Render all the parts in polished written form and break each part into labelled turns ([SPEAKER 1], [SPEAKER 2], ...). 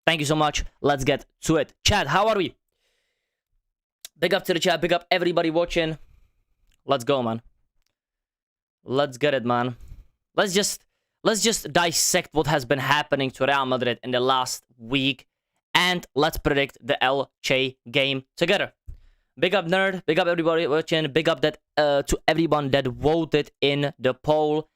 [SPEAKER 1] Thank you so much. Let's get to it. Chat, how are we? Big up to the chat. Big up everybody watching. Let's go, man. Let's get it, man. Let's just dissect what has been happening to Real Madrid in the last week. And let's predict the LCH game together. Big up, nerd. Big up everybody watching. Big up that to everyone that voted in the poll.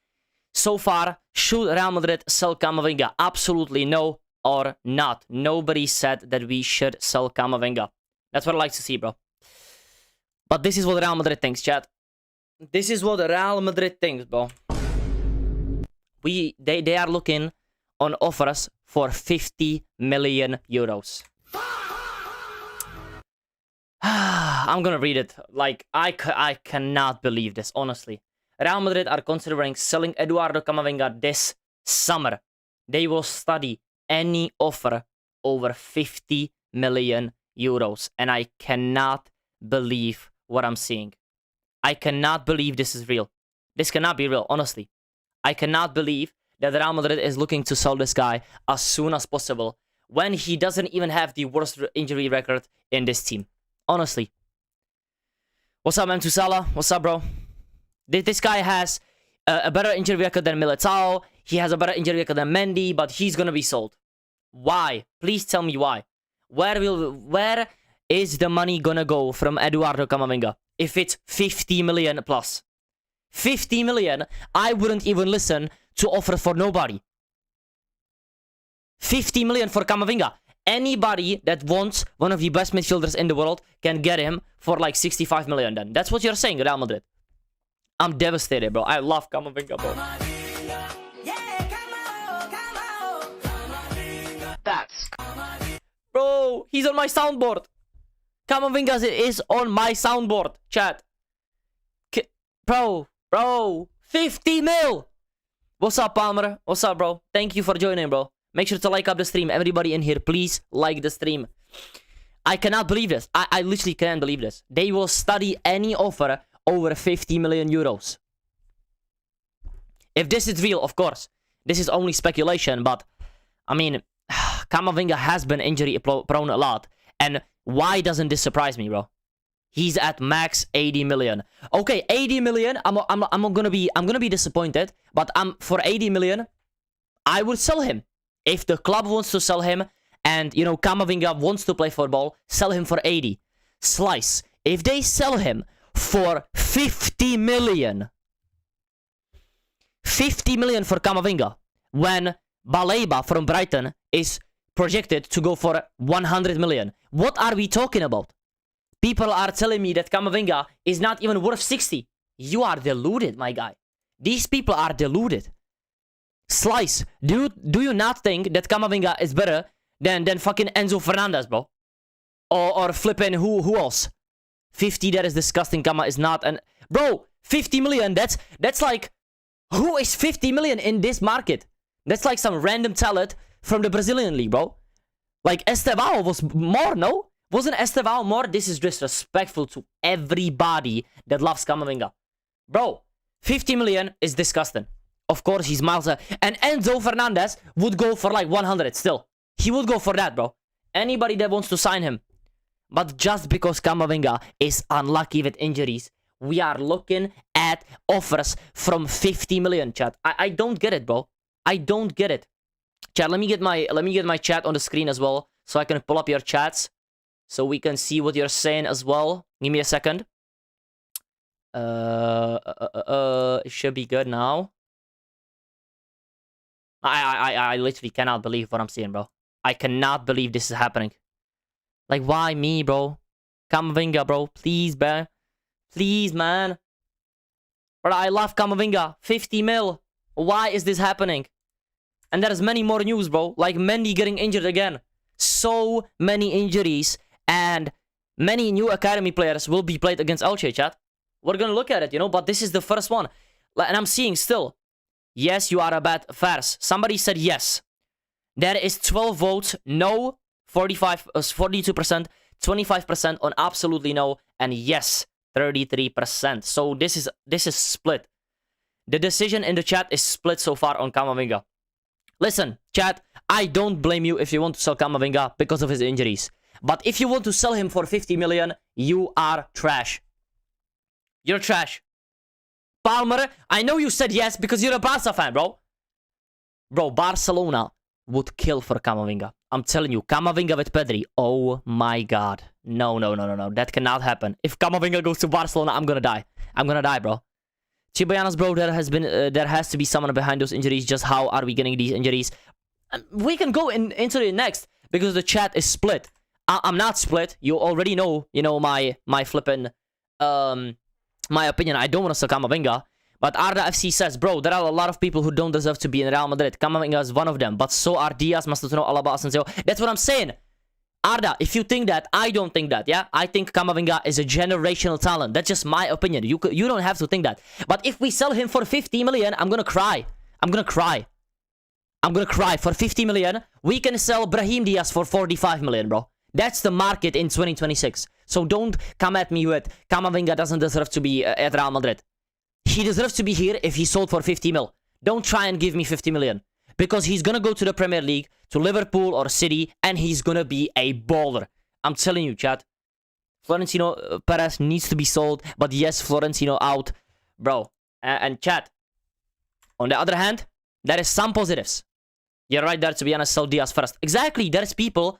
[SPEAKER 1] So far, should Real Madrid sell CAMAVINGA? Absolutely no or not. Nobody said that we should sell CAMAVINGA. That's what I like to see, bro. But this is what Real Madrid thinks, chat. This is what Real Madrid thinks, bro. They are looking on offers for 50 million euros. I'm gonna read it. Like, I cannot believe this, honestly. Real Madrid are considering selling Eduardo Camavinga this summer. They will study any offer over 50 million euros. And I cannot believe what I'm seeing. I cannot believe this is real. This cannot be real, honestly. I cannot believe that Real Madrid is looking to sell this guy as soon as possible when he doesn't even have the worst injury record in this team. Honestly. What's up, man? Salah? What's up, bro? This guy has a better injury record than Militao. He has a better injury record than Mendy, but he's gonna be sold. Why? Please tell me why. Where is the money gonna go from Eduardo Camavinga if it's 50 million plus? 50 million, I wouldn't even listen to offer for nobody. 50 million for Camavinga. Anybody that wants one of the best midfielders in the world can get him for like 65 million then. That's what you're saying, Real Madrid. I'm devastated, bro. I love Camavinga, bro. That's... Bro, he's on my soundboard. Camavinga is on my soundboard, chat. Bro, 50 mil. What's up, Palmer? What's up, bro? Thank you for joining, bro. Make sure to like up the stream. Everybody in here, please like the stream. I cannot believe this. I literally can't believe this. They will study any offer over 50 million euros. If this is real, of course. This is only speculation, but I mean, Camavinga has been injury prone a lot. And why doesn't this surprise me, bro? He's at max 80 million. Okay, 80 million. I'm gonna be disappointed, but for 80 million, I would sell him. If the club wants to sell him and, you know, Camavinga wants to play football, sell him for 80. Slice. If they sell him for 50 million. 50 million for Camavinga. When Baleba from Brighton is projected to go for 100 million. What are we talking about? People are telling me that Camavinga is not even worth 60. You are deluded, my guy. These people are deluded. Slice, do you not think that Camavinga is better than fucking Enzo Fernandez, bro? Or flipping who else? 50, that is disgusting. Cama is not. And bro, 50 million, that's like, who is 50 million in this market? That's like some random talent from the Brazilian league, bro. Like Estevao was more, no? Wasn't Estevao more? This is disrespectful to everybody that loves Camavinga. Bro, 50 million is disgusting. Of course, he's miles ahead. And Enzo Fernandez would go for like 100 still. He would go for that, bro. Anybody that wants to sign him. But just because Camavinga is unlucky with injuries, we are looking at offers from 50 million, chat. I don't get it, bro. I don't get it. Chat, let me get my chat on the screen as well, so I can pull up your chats, so we can see what you're saying as well. Give me a second. It should be good now. I literally cannot believe what I'm seeing, bro. I cannot believe this is happening. Like, why me, bro? Camavinga, bro. Please, man. Please, man. Bro, I love Camavinga. 50 mil. Why is this happening? And there's many more news, bro. Like Mendy getting injured again. So many injuries. And many new academy players will be played against Elche, chat. We're gonna look at it, you know. But this is the first one. And I'm seeing still. Yes, you are a bad farce. Somebody said yes. There is 12 votes. No. 42%. 25% on absolutely no. And yes. 33%. So this is split. The decision in the chat is split so far on Camavinga. Listen, chat, I don't blame you if you want to sell CAMAVINGA because of his injuries. But if you want to sell him for 50 million, you are trash. You're trash. Palmer, I know you said yes because you're a Barca fan, bro. Bro, Barcelona would kill for CAMAVINGA. I'm telling you, CAMAVINGA with Pedri. Oh my god. No. That cannot happen. If CAMAVINGA goes to Barcelona, I'm gonna die. I'm gonna die, bro. Chibayanas, bro, there has to be someone behind those injuries. Just how are we getting these injuries? We can go into it next because the chat is split. I'm not split. You already know, my flipping, my opinion. I don't want to sell CAMAVINGA. But Arda FC says, bro, there are a lot of people who don't deserve to be in Real Madrid. CAMAVINGA is one of them. But so are Diaz, Masterano, Alaba, Asensio. That's what I'm saying. Arda, if you think that, I don't think that, yeah? I think CAMAVINGA is a generational talent. That's just my opinion. You don't have to think that. But if we sell him for 50 million, I'm gonna cry. I'm gonna cry. I'm gonna cry. For 50 million, we can sell Brahim Diaz for 45 million, bro. That's the market in 2026. So don't come at me with CAMAVINGA doesn't deserve to be at Real Madrid. He deserves to be here if he sold for 50 mil. Don't try and give me 50 million. Because he's gonna go to the Premier League, to Liverpool or City, and he's gonna be a baller. I'm telling you, chat. Florentino Perez needs to be sold, but yes, Florentino out. Bro, and chat. On the other hand, there is some positives. You're right there, to be honest, sell Diaz first. Exactly, there's people.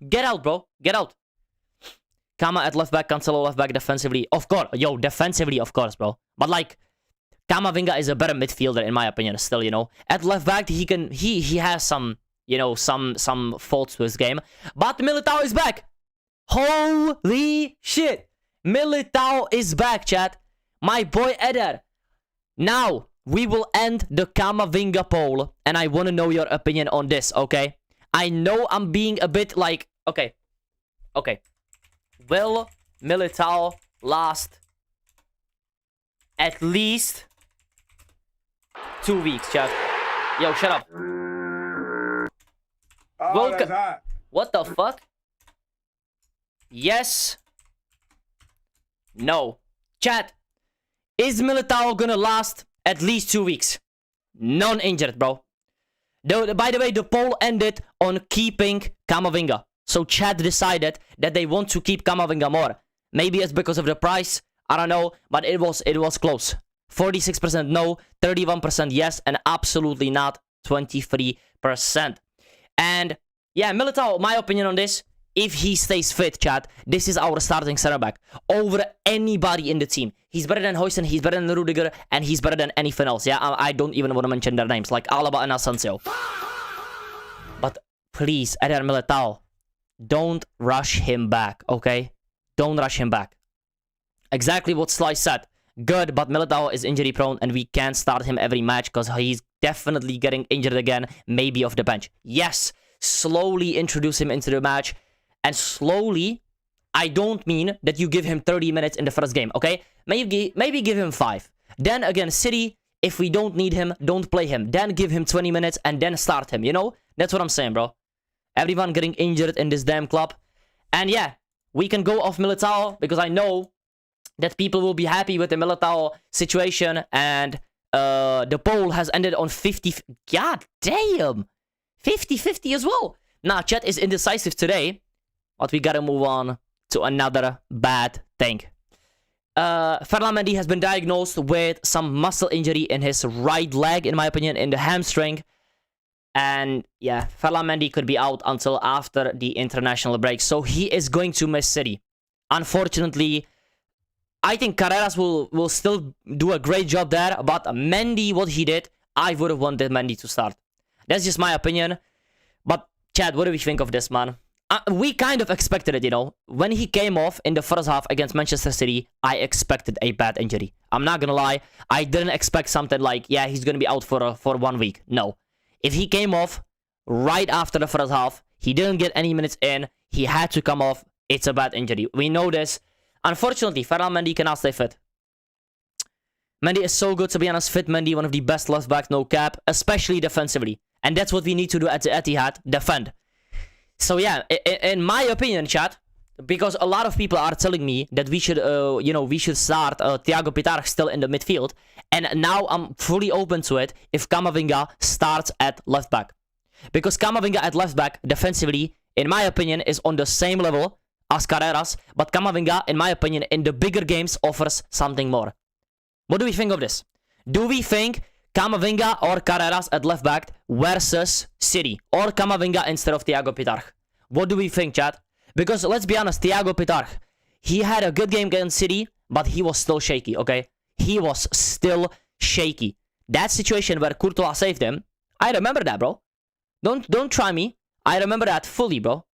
[SPEAKER 1] Get out, bro. Get out. Kama at left back, Cancelo left back defensively. Of course. Yo, defensively, of course, bro. But like, CAMAVINGA is a better midfielder in my opinion still, At left back, he has some, some faults to his game. But Militao is back. Holy shit. Militao is back, chat. My boy Eder. Now, we will end the CAMAVINGA poll. And I want to know your opinion on this, okay? I know I'm being a bit like... Okay. Will Militao last at least 2 weeks, chat? Yo, shut up.
[SPEAKER 2] Oh,
[SPEAKER 1] what the fuck? Yes. No. Chat. Is Militao gonna last at least 2 weeks? Non-injured, bro. By the way, the poll ended on keeping CAMAVINGA. So chat decided that they want to keep CAMAVINGA more. Maybe it's because of the price. I don't know. But it was close. 46% no, 31% yes, and absolutely not 23%. And yeah, Militao, my opinion on this, if he stays fit, chat, this is our starting center back over anybody in the team. He's better than Huijsen, he's better than Rudiger, and he's better than anything else. Yeah, I don't even want to mention their names, like Alaba and Asensio. But please, Eder Militao, don't rush him back, okay? Don't rush him back. Exactly what Slice said. Good, but Militao is injury prone and we can't start him every match because he's definitely getting injured again, maybe off the bench. Yes, slowly introduce him into the match. And slowly, I don't mean that you give him 30 minutes in the first game, okay? Maybe give him 5. Then again, City, if we don't need him, don't play him. Then give him 20 minutes and then start him, That's what I'm saying, bro. Everyone getting injured in this damn club. And yeah, we can go off Militao because I know that people will be happy with the Militao situation. And the poll has ended on 50... God damn! 50-50 as well. Nah, chat is indecisive today. But we gotta move on to another bad thing. Ferland Mendy has been diagnosed with some muscle injury in his right leg, in my opinion, in the hamstring. And yeah, Ferland Mendy could be out until after the international break. So he is going to miss City. Unfortunately, I think Carreras will still do a great job there. But Mendy, what he did, I would have wanted Mendy to start. That's just my opinion. But Chad, what do we think of this, man? We kind of expected it, When he came off in the first half against Manchester City, I expected a bad injury. I'm not gonna lie. I didn't expect something like, yeah, he's gonna be out for 1 week. No. If he came off right after the first half, he didn't get any minutes in, he had to come off, it's a bad injury. We know this. Unfortunately, Ferland Mendy cannot stay fit. Mendy is so good, to be honest. Fit Mendy, one of the best left backs, no cap, especially defensively. And that's what we need to do at the Etihad, defend. So yeah, in my opinion, chat, because a lot of people are telling me that we should, we should start Thiago Pitar still in the midfield. And now I'm fully open to it if CAMAVINGA starts at left back. Because CAMAVINGA at left back, defensively, in my opinion, is on the same level as Carreras. But CAMAVINGA, in my opinion, in the bigger games offers something more. What do we think of this? Do we think CAMAVINGA or Carreras at left back versus City? Or CAMAVINGA instead of Thiago Pitarch? What do we think, chat? Because let's be honest, Thiago Pitarch, he had a good game against City, but he was still shaky, okay? He was still shaky. That situation where Courtois saved him, I remember that, bro. Don't try me. I remember that fully, bro.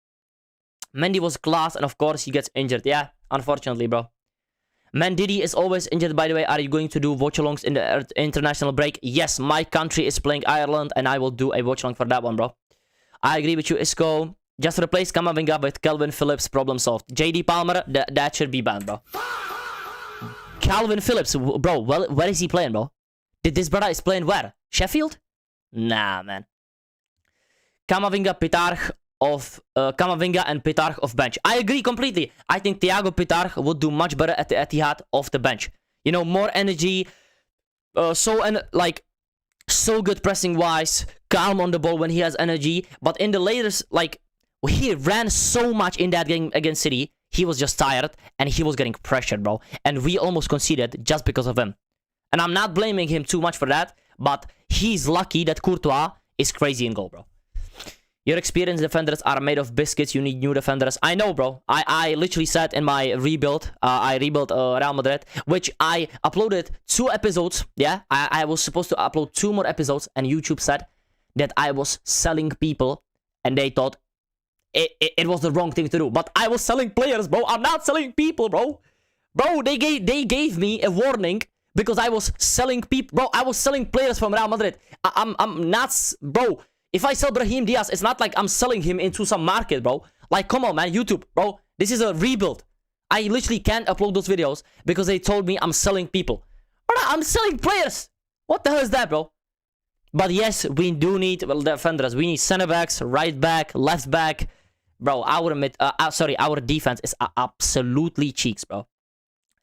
[SPEAKER 1] Mendy was class, and of course he gets injured. Yeah, unfortunately, bro. Mandidi is always injured, by the way. Are you going to do watch-alongs in the international break? Yes, my country is playing Ireland, and I will do a watch-along for that one, bro. I agree with you, ISKO. Just replace CAMAVINGA with Calvin Phillips, problem solved. JD Palmer, that should be banned, bro. Calvin Phillips, bro, well, where is he playing, bro? Did this brother is playing where? Sheffield? Nah, man. CAMAVINGA, Pitarch of CAMAVINGA and Pitarch of bench. I agree completely. I think Thiago Pitarch would do much better at the Etihad off the bench. You know, more energy, so good pressing wise, calm on the ball when he has energy. But in the latest, like, he ran so much in that game against City. He was just tired and he was getting pressured, bro. And we almost conceded just because of him. And I'm not blaming him too much for that, but he's lucky that Courtois is crazy in goal, bro. Your experienced defenders are made of biscuits. You need new defenders. I know, bro. I literally said in my rebuild, I rebuilt Real Madrid, which I uploaded 2 episodes. Yeah, I was supposed to upload 2 more episodes, and YouTube said that I was selling people, and they thought it was the wrong thing to do. But I was selling players, bro. I'm not selling people, bro. Bro, they gave me a warning because I was selling people. Bro, I was selling players from Real Madrid. I'm nuts, bro. If I sell Brahim Diaz, it's not like I'm selling him into some market, bro. Like, come on, man. YouTube, bro. This is a rebuild. I literally can't upload those videos because they told me I'm selling people. Bro, I'm selling players. What the hell is that, bro? But yes, we do need, well, defenders. We need center backs, right back, left back. Bro, our defense is absolutely cheeks, bro.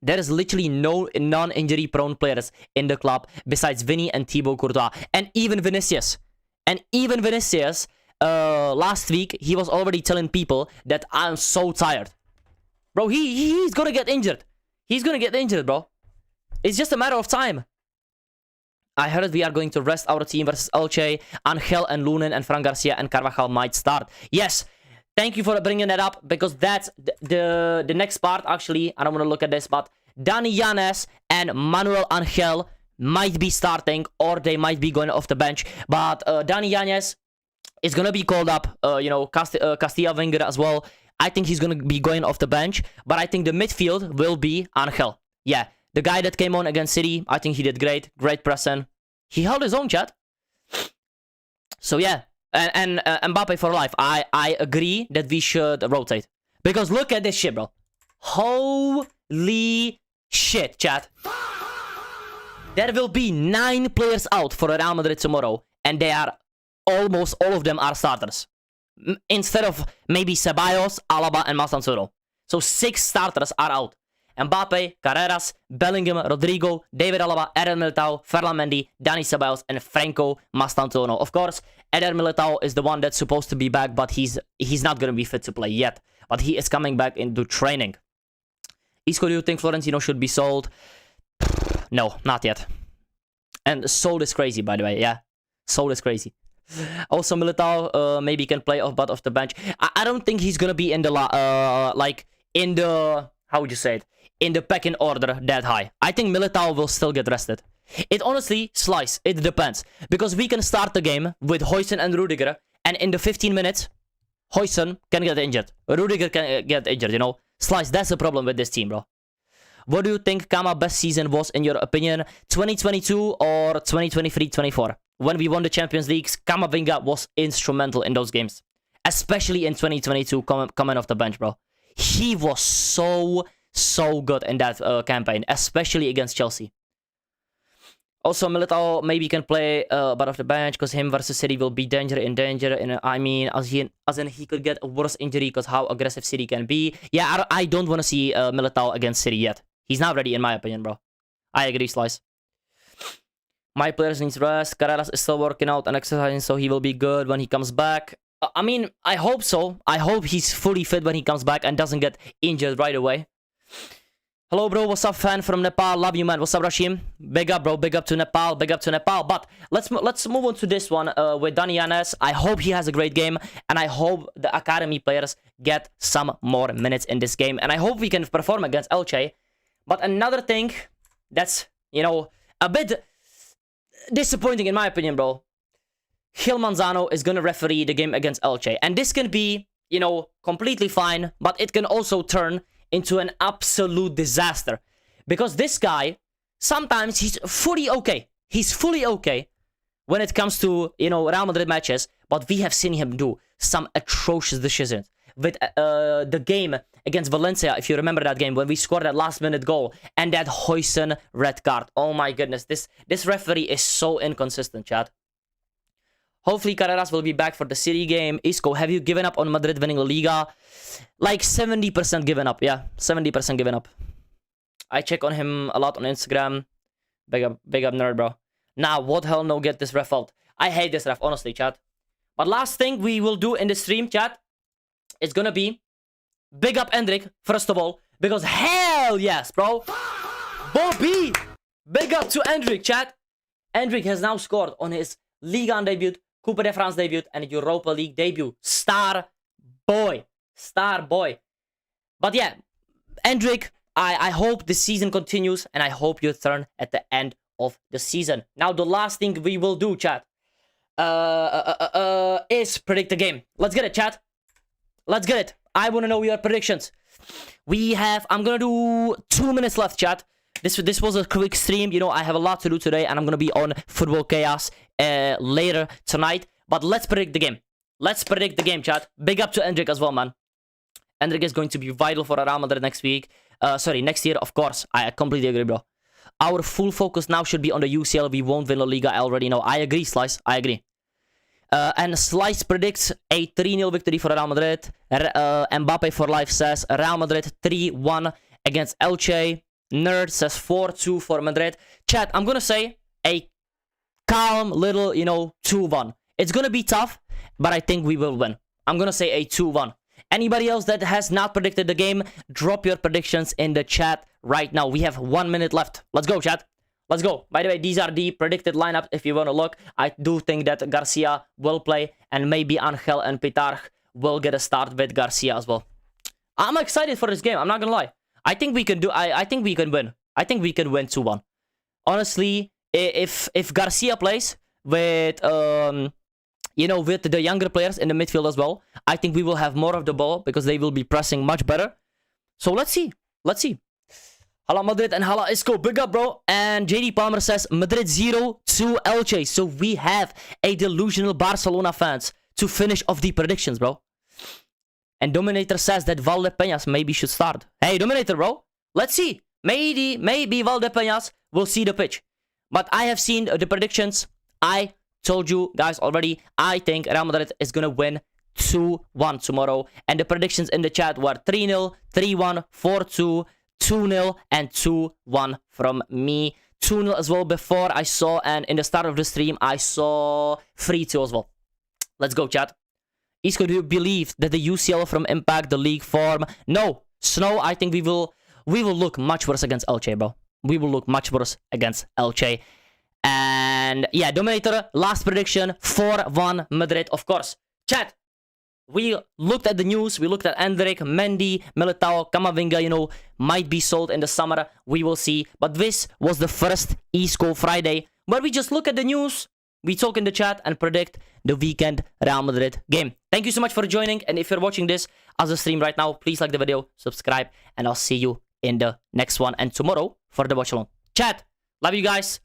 [SPEAKER 1] There is literally no non-injury prone players in the club besides Vinny and Thibaut Courtois. And even Vinicius. Last week, he was already telling people that I'm so tired. Bro, he's gonna get injured. He's gonna get injured, bro. It's just a matter of time. I heard we are going to rest our team versus Elche. Angel and Lunin and Fran Garcia and Carvajal might start. Yes, thank you for bringing that up, because that's the next part, actually. I don't want to look at this, but Dani Yanes and Manuel Angel might be starting, or they might be going off the bench. But Dani Yanes is going to be called up. CAMAVINGA as well. I think he's going to be going off the bench. But I think the midfield will be Angel. Yeah, the guy that came on against City, I think he did great. Great pressing. He held his own, chat. So yeah. And Mbappe for life. I agree that we should rotate. Because look at this shit, bro. Holy shit, chat. There will be 9 players out for Real Madrid tomorrow, and they are almost all of them are starters. Instead of maybe Ceballos, Alaba, and Mastantuono. So 6 starters are out. Mbappe, Carreras, Bellingham, Rodrigo, David Alaba, Eder Militao, Ferland Mendy, Dani Ceballos, and Franco Mastantuono. Of course, Eder Militao is the one that's supposed to be back, but he's not going to be fit to play yet. But he is coming back into training. ISKO, do you think Florentino should be sold? No, not yet. And sold is crazy, by the way. Yeah, sold is crazy. Also, Militao maybe can play off, but off the bench. I don't think he's gonna be in the how would you say it? In the pecking order that high. I think Militao will still get rested. It honestly, Slice, it depends. Because we can start the game with Huijsen and Rudiger, and in the 15 minutes, Huijsen can get injured. Rudiger can get injured, you know. Slice, that's the problem with this team, bro. What do you think Kama's best season was, in your opinion? 2022 or 2023-24? When we won the Champions League, CAMAVINGA was instrumental in those games. Especially in 2022, coming off the bench, bro. He was so good in that campaign, especially against Chelsea. Also, Militao maybe can play but off the bench, because him versus City will be danger. And I mean, as in he could get a worse injury because how aggressive City can be. Yeah, I don't want to see Militao against City yet. He's not ready, in my opinion, bro. I agree, Slice. My players needs rest. Carreras is still working out and exercising, so he will be good when he comes back. I mean, I hope so. I hope he's fully fit when he comes back and doesn't get injured right away. Hello, bro. What's up, fan from Nepal? Love you, man. What's up, Rashim? Big up, bro. Big up to Nepal. Big up to Nepal. But let's move on to this one with Dani Yanes. I hope he has a great game, and I hope the academy players get some more minutes in this game, and I hope we can perform against Elche. But another thing that's, you know, a bit disappointing in my opinion, bro. Gil Manzano is gonna referee the game against Elche, and this can be, you know, completely fine, but it can also turn into an absolute disaster. Because this guy, sometimes he's fully okay. He's fully okay when it comes to, you know, Real Madrid matches, but we have seen him do some atrocious decisions. With the game against Valencia, if you remember that game, when we scored that last-minute goal, and that Huijsen red card. Oh my goodness, this referee is so inconsistent, chat. Hopefully Carreras will be back for the City game. ISKO, have you given up on Madrid winning La Liga? Like 70% given up, yeah. 70% given up. I check on him a lot on Instagram. Big up nerd, bro. Nah, what hell no, get this ref out. I hate this ref, honestly, chat. But last thing we will do in the stream, chat, it's gonna be big up Endrick, first of all. Because hell yes, bro. Bobby! Big up to Endrick, chat. Endrick has now scored on his Liga 1 debut, Coupe de France debut, and Europa League debut. Star boy. Star boy. But yeah, Endrick, I hope the season continues, and I hope you turn at the end of the season. Now, the last thing we will do, chat, is predict the game. Let's get it, chat. Let's get it. I want to know your predictions. I'm gonna do 2 minutes left, chat. This was a quick stream. You know, I have a lot to do today, and I'm gonna be on Football Chaos later tonight. But let's predict the game. Let's predict the game, chat. Big up to Endrick as well, man. Endrick is going to be vital for Real Madrid next week. Next year, of course. I completely agree, bro. Our full focus now should be on the UCL. We won't win La Liga, I already know. I agree, Slice. I agree. And Slice predicts a 3-0 victory for Real Madrid. Mbappe for life says Real Madrid 3-1 against Elche. Nerd says 4-2 for Madrid. Chat, I'm gonna say a calm little, you know, 2-1. It's gonna be tough, but I think we will win. I'm gonna say a 2-1. Anybody else that has not predicted the game, drop your predictions in the chat right now. We have 1 minute left. Let's go, chat. Let's go. By the way, these are the predicted lineups if you want to look. I do think that Garcia will play, and maybe Angel and Pitarch will get a start with Garcia as well. I'm excited for this game. I'm not gonna lie. I think we can do. I think we can win. I think we can win 2-1. Honestly, if Garcia plays with you know, with the younger players in the midfield as well, I think we will have more of the ball because they will be pressing much better. So let's see. Let's see. Hala Madrid and hala ISKO. Big up, bro. And JD Palmer says Madrid 0-2 Elche. So we have a delusional Barcelona fans to finish off the predictions, bro. And Dominator says that Valdepeñas maybe should start. Hey, Dominator, bro. Let's see. Maybe Valdepeñas will see the pitch. But I have seen the predictions. I told you guys already. I think Real Madrid is going to win 2-1 tomorrow. And the predictions in the chat were 3-0, 3-1, 4-2, 2-0, and 2-1 from me. 2-0 as well before I saw, and in the start of the stream, I saw 3-2 as well. Let's go, chat. ISKO, do you believe that the UCL from impact the league form? No. Snow, I think we will look much worse against Elche, bro. We will look much worse against Elche. And yeah, Dominator, last prediction, 4-1 Madrid, of course. Chat, we looked at the news. We looked at Endrick, Mendy, Militao, Camavinga, you know, might be sold in the summer. We will see. But this was the first ISKO Friday where we just look at the news, we talk in the chat, and predict the weekend Real Madrid game. Thank you so much for joining. And if you're watching this as a stream right now, please like the video, subscribe, and I'll see you in the next one and tomorrow for the watch along. Chat, love you guys.